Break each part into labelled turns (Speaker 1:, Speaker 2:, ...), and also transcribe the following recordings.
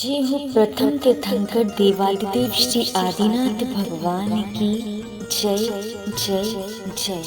Speaker 1: जी हूँ प्रथम तीर्थंकर देवादिदेव श्री आदिनाथ भगवान की जय जय जय।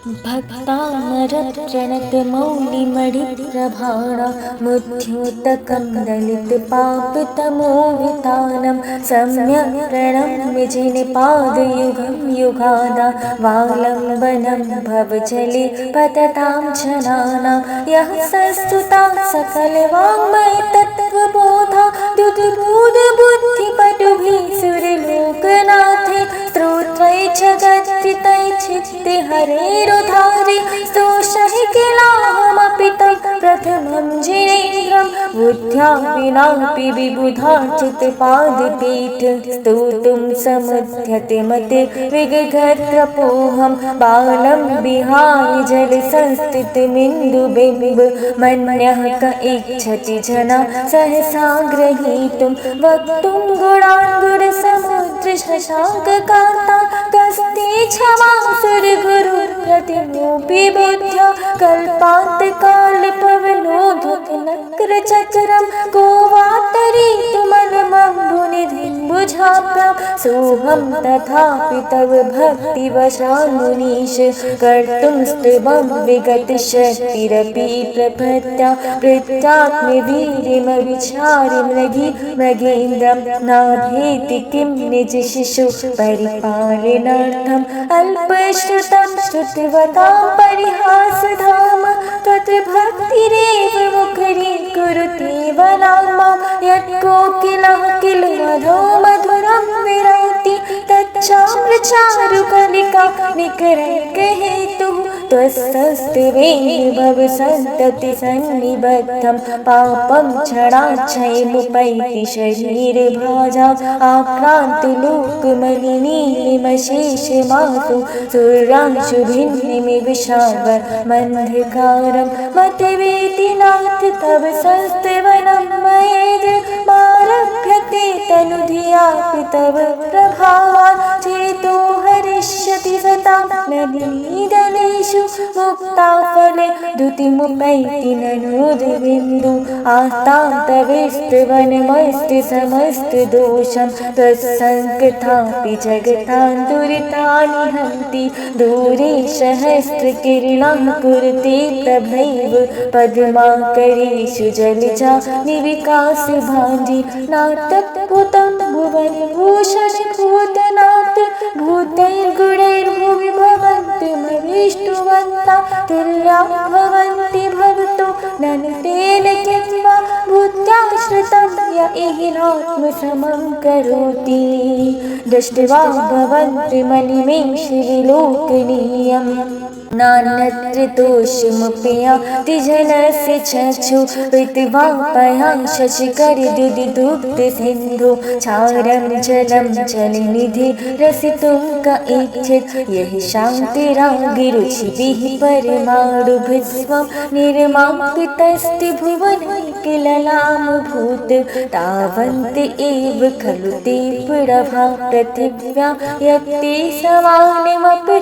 Speaker 1: भक्तामरप्रणतमौलिमणिप्रभाणा मुद्योतकं दलितपापतमोहितानं सम्यक् प्रणम्य जिनपादयुगं युगादा वालम्बनं भवजले पततां जनानां यः संस्तुतां सकलवाङ्मय तत्त्वबोधा दुर्बुद्धबुद्धिपटुभिः सुरलोकनाथे स्तोत्रै जगत्कृतै चित्ते हरेरुधारि स्तोषः किलाहमपि तं प्रथमं जिनेन्द्रं बुद्ध्या विनापि विबुधार्चितपादपीठ स्तोतुं समुद्यते मते विगर्त्रपोहं बालं विहाय जलसंस्थितमिन्दुबिम्ब मन्यः क इच्छति जना सहसा ग्रहीतुं वक्तुं गुणाङ्गुरसमुद्रशशाङ्ककान्ता कस्ते क्षमासुरगुरु प्रतिमोऽपि बुद्ध्या कल्पान्तकालपवनोद्धतनक्रचक्रं को वा तरीतुमनमम्बुनिधिं भुजाभ्यां सोऽहं तथापि तव भक्तिवशान्मुनीश कर्तुं स्तवं विगतशक्तिरपि प्रपत्या वृत्तात्मवीर्यमविचार्य मृगेन्द्रं नाभेति किं निजशिशु परिपालनार्थम् अल्पश्रुतं श्रुतवतां परिहासधाम त्वत्भक्तिरेव मुखरीकुरुते वनाम्मां यत्कोकिलः किल मधो मधुरं विरौति तच्चामृचारुकलिका निकरैकहेतुः त्वस्तस्त्वेन भवसन्ततिसन्निबद्धं पापं क्षणाच्छयमुपैति शरीरभाजा आक्रान्तलोकमलिनीलिमशेषमातु सुरांशुभिन्निमिव शावमन्धकारं मतवेति नाथ तव संस्तवनं मयेद् मारभ्यते तनुधियापि तव प्रभावान् चेतो हरिष्यति सतां नदीदलेषु मुक्ताफले द्युतिमुपैति ननोदबिन्दु आस्तां तवेस्तवनमस्ति समस्तदोषं त्वत्सङ्कथापि जगतां दुरितानि हन्ति दूरे सहस्रकिरणां कुरुते प्रभैव पद्माकरेषु जलजा निविकासभाण्डि नाटकभूतं भुवनभूषणभूतनाथ भूतैर्गुणैर्भुवि भवन्तमविष्टुवन्ता तुल्या भवन्ति भवतो ननतेन किं वा भूत्याश्रितं य एहिनात्मसमं करोति दृष्ट्वा भवन्ति मलिमेषविलोकनीयम् नान्यत्र दोषमुपयाति जनस्य चक्षु ऋत्वापया शशिकरदुदिदुग्धसिन्धु चारं जलं जलनिधि रसितुं क इच्छित् यहि शान्तिरागिरुचिभिः परमाणुभस्वं निर्मापितस्ति भुवनैकललामभूत् तावन्त एव खलु ते पुरभा पृथिव्या यत्ते समानमपि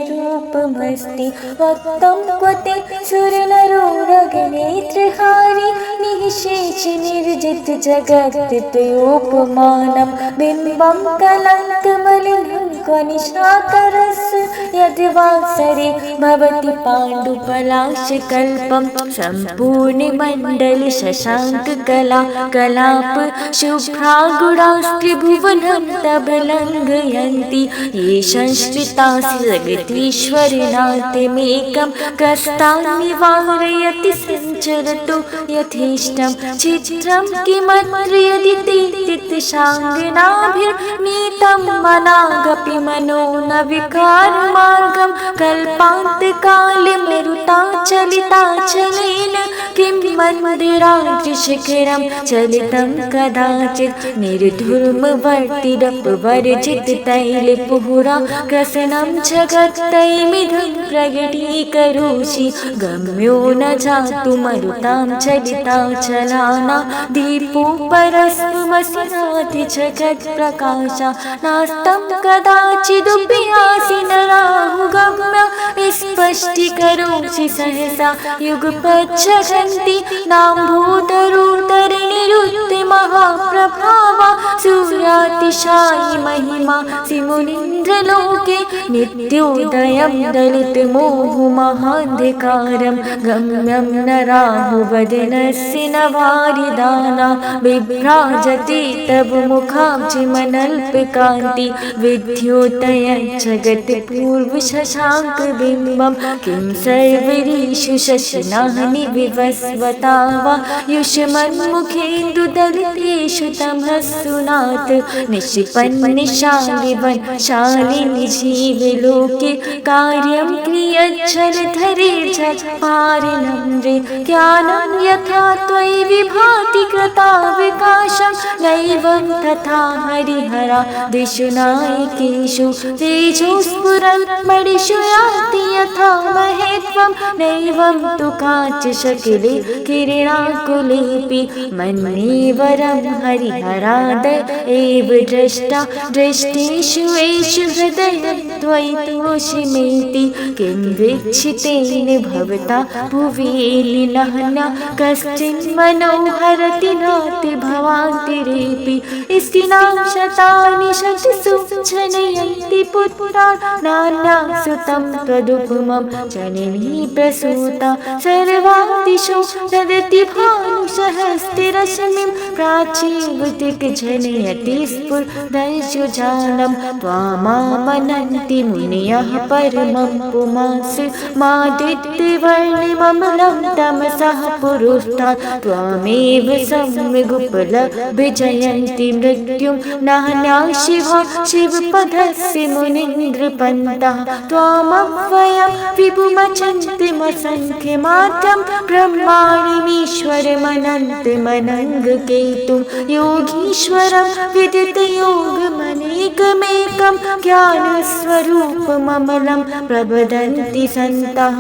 Speaker 1: रूपमस्ति वक्तं क्वते सुरनरोरगनेत्रहारी निःशेष निर्जित जगत्तयोपमानं बिम्बं कलङ्कमलिनं क्वनिशाकरस्य यद्वासरे भवति पाण्डुपलाशकल्पं सम्पूर्णमण्डलशशाङ्ककला कलाप शुभ्रागुणास्त्रिभुवनं तबलङ्घयन्ति ये संश्रितासि जगतीश्वरनाथमेकं कस्तान्निवारयति सञ्चरतु यथेष्टं चित्रं किमत्र यदि ते तितशाङ्गनाभिर्नीतं मनागपि मनो न विकारमार्गं कल्पान्तकाले मरुताचलिताचलेन किं मन्दिराद्रिशिखरं चलितं कदाचित् निर्धूमवर्तिरपवर्जिततैलपुरा ग्रसनं जगत्तैमिधं प्रगटीकरोषि गम्यो न जातु मरुतां चलिताचलाना दीपो परस्पमसिनाति जगत्प्रकाशा नास्तं कदाचिदुपि आसि न राहुगम्य स्पष्टीकरोषि सहसा युगपच्छन्ति नाम्भूतरुतरणिरुत्तिमः अतिशायि महिमा सिमुनीन्द्रलोके नित्योदयं दलितमोहमहान्धकारं गम्यं न राहुवदनस्य न वारिदाना विभ्राजते तव मुखाब्जिमनल्पकान्ति विद्योतयं जगत्पूर्वशशाङ्कबिम्बं किं सर्वरीषु शशिनानि विवस्वता वा युष्मन्मुखेन्दुदलितेषु तमःसुनाथ निशिपन्निशालिवनशालिनि जीवलोके कार्यं क्रियच्छलधरे जलपारिणम्रे ज्ञानं यथा त्वयि विभाति कृता विकाशं नैवं तथा हरिहरा दिशु नायकेषु तेजोस्फुरन् मणिषु याति यथा महेत्वं नैवं तु काचशकिले किरणाकुलेऽपि मन्ये वरं हरिहराद एव द्रष्टा दृष्टेषु एषु हृदयं त्वयि तोषिमेति किं वीक्षितेन भवता भुवि लीनः न कश्चिन्मनोहरति नाति भवान्तिरेऽपि स्त्रीणां शतानि शतसु जनयन्ति पुत्रान् नान्यासुतं त्वदुपमं जननी प्रसूता सर्वादिशो ददति भानुसहस्तिरश्मिं प्राचीव दिग्जनयति स्फुरदंशुजालं त्वामामनन्ति मुनयः परमं पुमांस मादित्यवर्णिममलं तमसः पुरुष्टात् त्वामेव सम्यगुपलभ्यजयन्ति मृत्युं नान्या शिवा शिवपदस्य मुनीन्द्रपन्तः त्वामव्ययं विभुमचन्तिमसङ्ख्यमात्रं ब्रह्माण्डमीश्वरमनन्तमनङ्गकेतुं योगीश्वरं विदितयोगमनेकमेकं ज्ञानस्वरूपममलं प्रवदन्ति सन्तः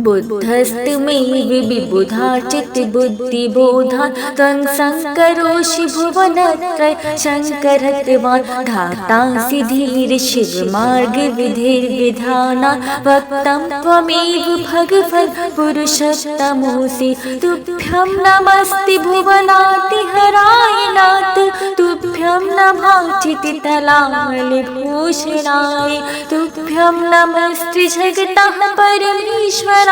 Speaker 1: बुद्धस्तमेव विबुधा चित्तबुद्धिबोधा त्वं शङ्करोषि भुवनत्रय शङ्करत्वान् धातासि धीर शिवमार्गविधिर्विधाना वक्तं त्वमेव भगवन् पुरुषोत्तमोऽसि तुभ्यं नमस्ते भुवनातिहराय नाथ तुभ्यं नमः चित्तलामलिभूषणाय तुभ्यं नमस्ते जगतः परमेश्वर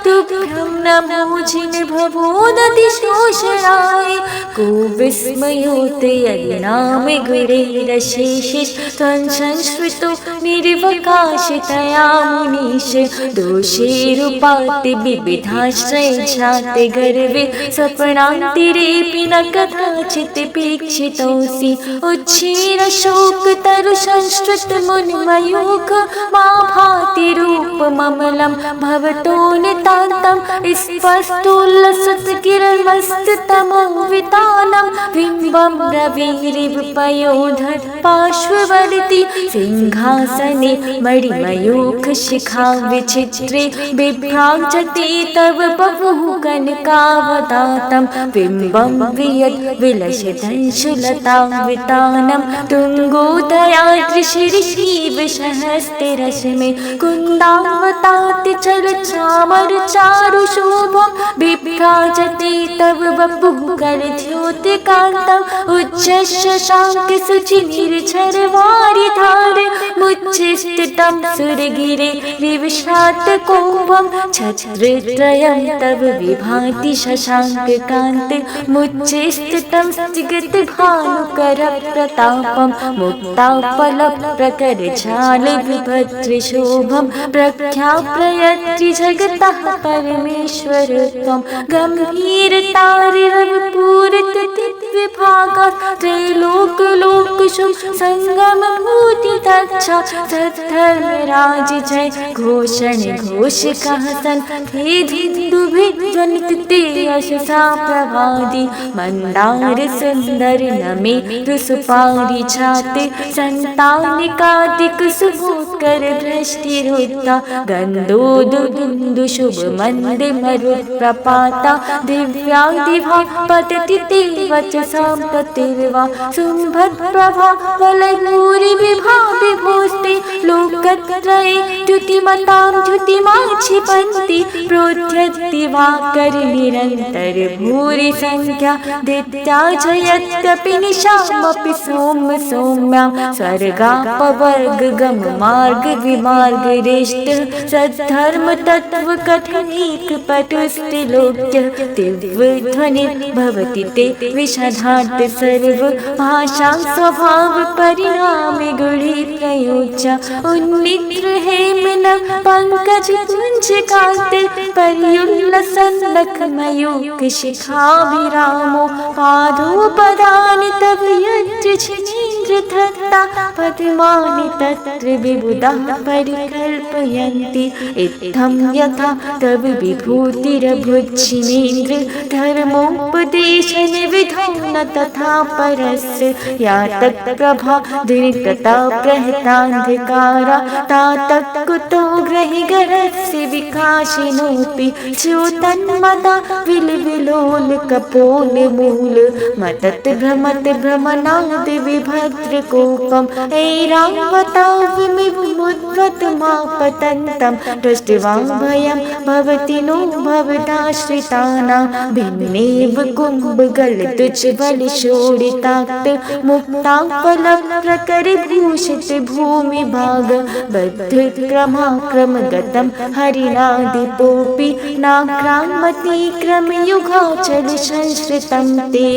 Speaker 1: तुभ्यं नमो जिनभवोदतिशोषणाय को विस्मयोते यन्नाम गुरेरशेषिष त्वं संश्रितो निर्वकाशतया मुनीश दोषेरुपाति विविधाश्रयजाते गर्वे सपनान्तिरेऽपि न कदाचित् पेक्षितोऽसि उच्छीरशोकतरुसंश्रितमुन्मयूख मा भाति रूपममलं भवतो नितान्तं स्पष्टोल्लसत्किरणमस्ततमोवितानं बिम्बं रविरिव पयोधर पार्श्ववर्ति सिंहासने मणिमयूखशिखा विचित्रे बिभ्राजते तव बहुः कनकावदातं बिम्बं वियद् विलसितंशुलतावितानं तुङ्गोदयाद्रिशिरिषीव सहस्तिरश्मि कुन्दावताति चलचामर चारु शोभं विभ्राजते तव वपुः करद्योतिकान्तं उच्चशशाङ्क शुचिनिर्झरवारिधार मुच्चिष्टितं सुरगिरे रिवशातकोपं छत्रत्रयं तव विभाति शशाङ्ककान्त मुच्चिष्टितं जगद्भानुकरप्रतापं मुक्ताफलप्रकरजालविभद्रशोभं प्रख्याप्रयत्रि जगतः परमेश्वर त्वं गम्भीरतारिरवपूरितदिव्यभागा त्रैलोकलोकशु सङ्गमभूतितच्छा सद्धर्मराज जय घोषण घोषकः सन् हे धिन्दुभिध्वनिते यशसा प्रभादि मन्दार सुन्दर नमे रुसुपारिजाते सन्तानिकादिक सुभोत्कर भ्रष्टिरुद्धा गन्धोदुन्दु शुभ मंदे मरुत्प्रपाता दिव्या दिवा पतति ते वचसां प्रतिर्वा सुम्भत्प्रभा वलयपूरि विभा विभोस्ते लोकत्रये द्युतिमतां द्युतिमां क्षिपन्ति प्रोद्यति वाकरनिरन्तर भूरि संख्या दैत्या च यद्यपि निशामपि सौम्य सौम्यां स्वर्गापवर्गगम मार्ग विमार्गरेष्ट सद्धर्म तत्व कथनीक पटुस्त्रिलोक्य दिव्यध्वनि भवति ते विशदार्थ सर्व भाषा स्वभाव परिणामे गुणी प्रयोज्य उन्नित्र हेमन पंकज कुंज कांत पर्युल्लसन लखमयूख शिखाभिरामो पादोपदानि तव यत्र छिनीन्द्र धत्ता पद्मानि तत्र विबुधा परिकल्पयन्ति इत्थं यथा तव विभूतिरभुच्छिनीन्द्र धर्मोपदेशन विधौ न तथा परस्य या तत्प्रभा दीर्घता प्रहतान्धकारा तातः कुतो ग्रहिगरस्य विकाशिनोऽपि च्युतन्मदा विलविलोल कपोल मूल मतत भ्रमत भ्रमणाद विभद्र कोपम् ऐरावताविमुद्वत मापतन्तं दृष्ट्वा भयं भवति नो भवदाश्रितानां भिन्नेव कुम्भगलतुच्छबलशोणिताक्त मुक्ताफलप्रकरभूषित भूमिभाग बद्धक्रमाक्रमगतं हरिणादिपोऽपि नाक्रामतीक्रमयुगाचल संश्रितं ते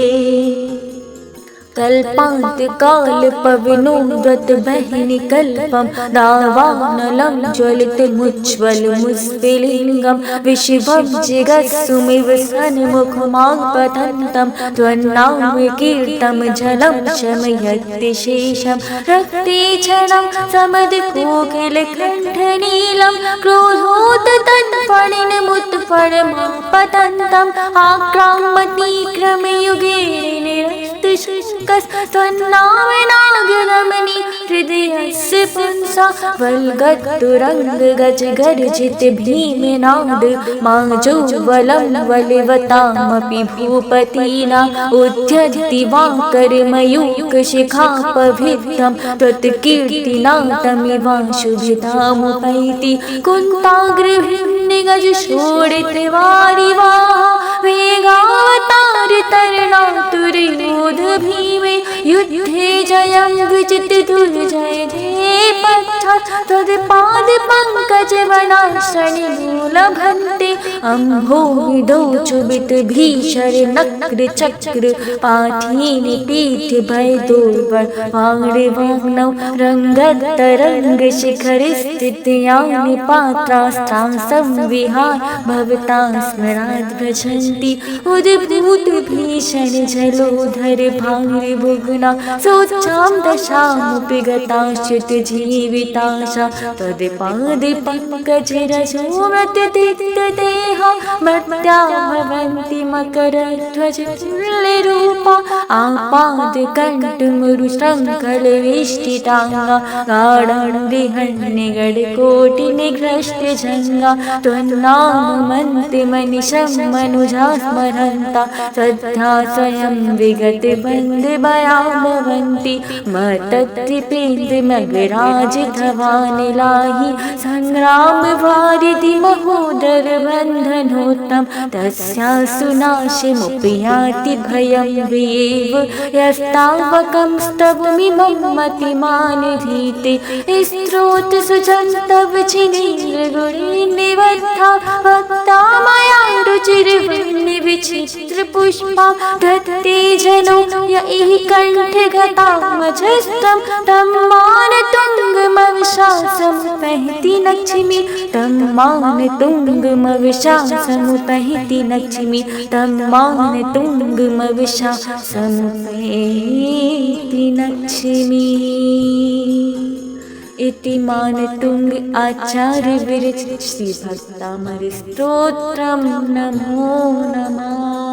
Speaker 1: कल्पांत काल पवनो व्रत बहिनी कल्पम दावानलं ज्वलित मुज्ज्वल मुस्फुलिंगम विशिवं जिगस्सुमिव सन्मुखमां पतन्तं त्वन्नाम कीर्तं जलं शमयति शेषं रक्ते क्षणं समदकोकिलकण्ठनीलं क्रोधोत्तत्फणिनमुत्फणमां पतन्तम् आक्रामतीक्रमयुगे त्वन्नामनागरमणि हृदयस्य पुंसा वल्गतुरङ्गगज गर्जित भीमनाद माजोवलं वलिवतामपि भूपतीना उद्यति वाकरमयूखशिखापभिद्धं त्वत्कीर्तिनाथमिवाशुभितामुपैति कुन्ताग्रभिन्निगजशोणितवारिवाह वेगावतारतरणातुरयोध भीमे युद्धे जयं विजित दुर्जय धे पश्चात् तत्पादपङ्कजवनाश्रणिमूलभन्ते अम्भोविदौ चुबित भीषर नक्र चक्र पाठीनि पीठ भयदुर्वाणिवाग्नौ रङ्गतरङ्ग शिखर स्थितयानि पात्रास्त्रां विहार भवता स्मराद् भजन्ति उद्भूत भीषण जलोधर भाङ्रि भुग्ना सोच्चां दशामुपि गताश्च्युत जीविताशा तत्पादे पङ्कजरजोमृत दिग्धदेहा मर्त्या भवन्ति मकरध्वज तुल्यरूपा आपादकण्ठमुरुशृङ्खलवेष्टिताङ्गा गाढान्विहन्निगडकोटिनिघ्रष्टजङ्गा त्वन्नाममन्त्रिमनिशं मनुजा स्मरन्ता श्रद्धा स्वयं विगतबन्धभया भवन्ति मतत्रिपेन्द्रमगराजधवानिलाहि सङ्ग्रामवारिधि महोदर बन्धनोत्तम तस्या सुनाशमुपयाति भयं विएव यस्तावकं स्तवमिमं मतिमानधीते स्त्रोतसुजन्तव छिनीन्द्रगुणिनिबद्धा भक्ता मया रुचिर्विचित्रपुष्पा धत्ते जनो य इह कण्ठगतामजस्त्रं तं मानतुङ्गमविशासमुपैति लक्ष्मी तं मानतुङ्गमविशासमुपैति लक्ष्मी तं मानतुङ्गमविशासमुपैति लक्ष्मी इति मानतुंग आचार्य विरचित श्री भक्तामृत स्तोत्रम नमो नमः।